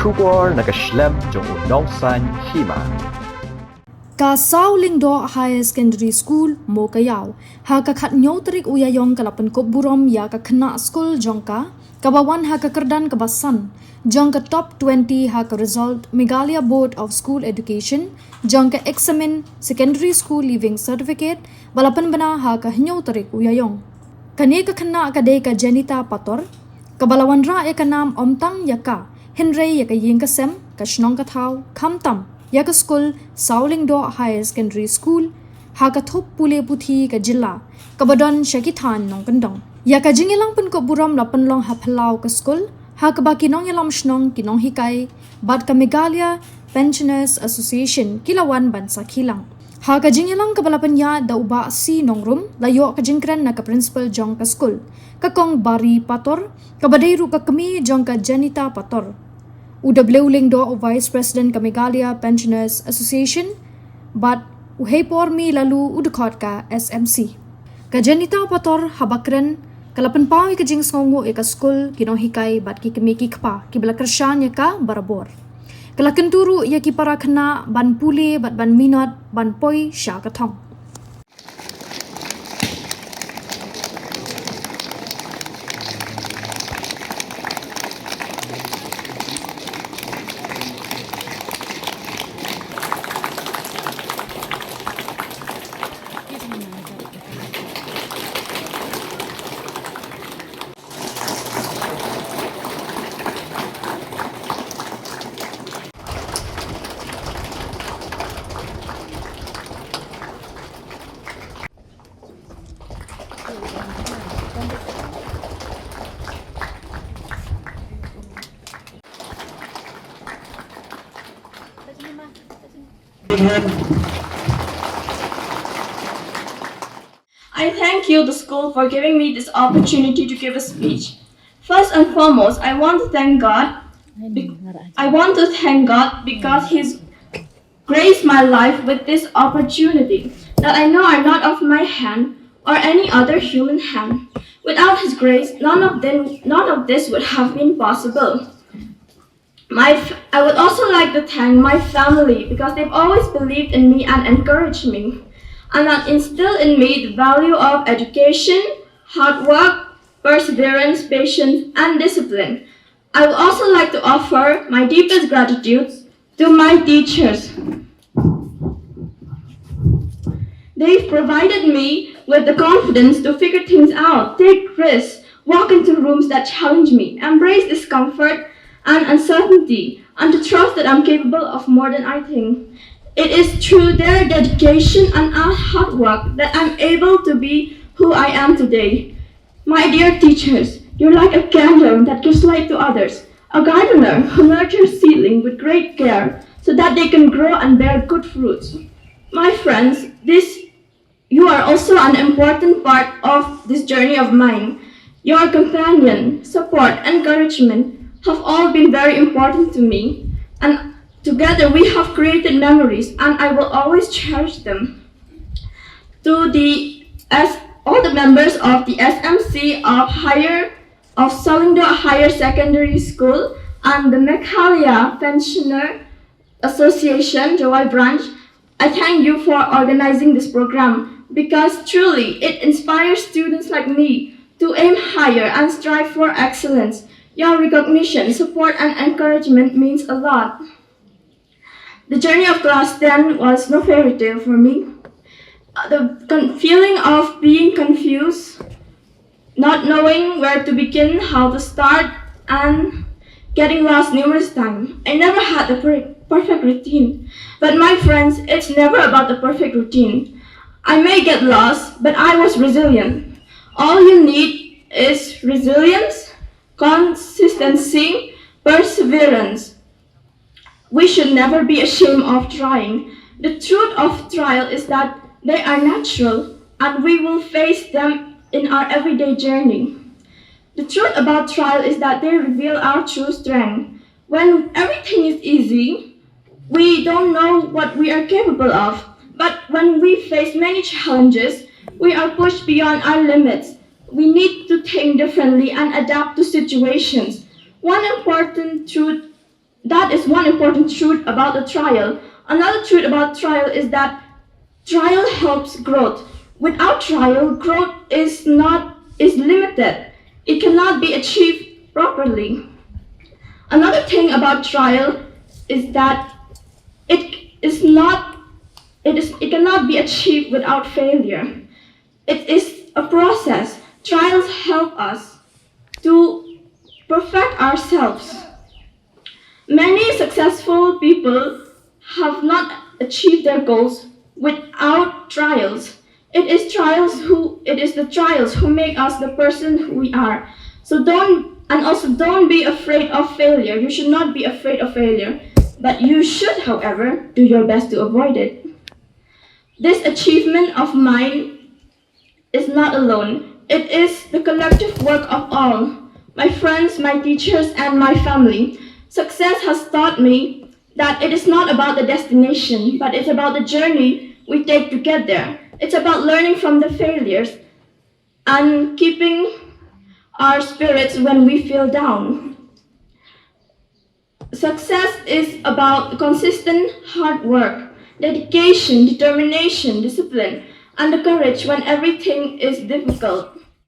Shubor nakaslem jong unongsan Hima. Ka Sawlyngdoh Higher Secondary School Mowkaiaw ha ka khat nyotrik uyayong kala Pynkup Burom Ïaka kena Skul jongka kabawan ha ka Kyrdan kabasan jongka top 20 ha ka result Meghalaya Board of School Education jongka examine secondary school leaving certificate balapan bana ha ka nyotrik uyayong kani ka kena ka de ka Jenita Pator kabalawan ra e ka nam omtang Ïaka Henry Ïaka ying ka sem ka shnong ka thau khamtam Ïaka Skul Sawlyngdoh Higher Secondary School ha ka thop pule puthi ka jilla kabadon shakithan nong kandong Ïaka jingilang Pynkup Burom la panlong ha phalau ka skul ha ka ba kinong yalam shnong kinong hikai bad ka Meghalaya Pensioners Association kilawan bansa kilang ha ka jingilang kabalapan ya da uba si nong room layo ka jingkran na ka principal jong ka skul ka kong bari Pator kabadairu ka kami jong ka Jenita Pator Sawlyngdoh Vice President ka Meghalaya Pensioners Association but uhepor mi lalu udukot ka SMC ka Jenita Pator habakren kalapan pawi ka jing songo e ka skul kinong hikay bat ki kami kikpa ki balakrasyan ya ka barabor kalakan turu ya ki para kena ban puli bat ban minot ban poi sya katong I thank you, the school, for giving me this opportunity to give a speech. First and foremost, I want to thank God. Because He's graced my life with this opportunity that I know are not of my hand or any other human hand. Without His grace, none of this would have been possible. I would also like to thank my family because they've always believed in me and encouraged me, and that instilled in me the value of education, hard work, perseverance, patience, and discipline. I would also like to offer my deepest gratitude to my teachers. They've provided me with the confidence to figure things out, take risks, walk into rooms that challenge me, embrace discomfort and uncertainty, and to trust that I'm capable of more than I think. It is through their dedication and hard work that I'm able to be who I am today. My dear teachers, you're like a candle that gives light to others, a gardener who nurtures seedling with great care so that they can grow and bear good fruits. My friends, you are also an important part of this journey of mine. Your companion, support, encouragement have all been very important to me, and together we have created memories, and I will always cherish them. To all the members of the SMC of Sawlyngdoh Higher Secondary School and the Meghalaya Pensioner Association Jawai branch, I thank you for organizing this program because truly it inspires students like me to aim higher and strive for excellence. Your recognition, support, and encouragement means a lot. The journey of class 10 was no fairy tale for me. The feeling of being confused, not knowing where to begin, how to start, and getting lost numerous times. I never had the perfect routine. But my friends, it's never about the perfect routine. I may get lost, but I was resilient. All you need is resilience, consistency, perseverance. We should never be ashamed of trying. The truth of trial is that they are natural and we will face them in our everyday journey. The truth about trial is that they reveal our true strength. When everything is easy, we don't know what we are capable of. But when we face many challenges, we are pushed beyond our limits. We need to think differently and adapt to situations. One important truth That is one important truth about a trial. Another truth about trial is that trial helps growth. Without trial, growth is limited. It cannot be achieved properly. Another thing about trial is that it cannot be achieved without failure. It is a process. Trials help us to perfect ourselves. Many successful people have not achieved their goals without trials. It is the trials who make us the person who we are. So don't be afraid of failure. You should not be afraid of failure, but you should, however, do your best to avoid it. This achievement of mine is not alone. It is the collective work of all. My friends, my teachers, and my family. Success has taught me that it is not about the destination, but it's about the journey we take to get there. It's about learning from the failures and keeping our spirits when we feel down. Success is about consistent hard work, dedication, determination, discipline, and the courage when everything is difficult.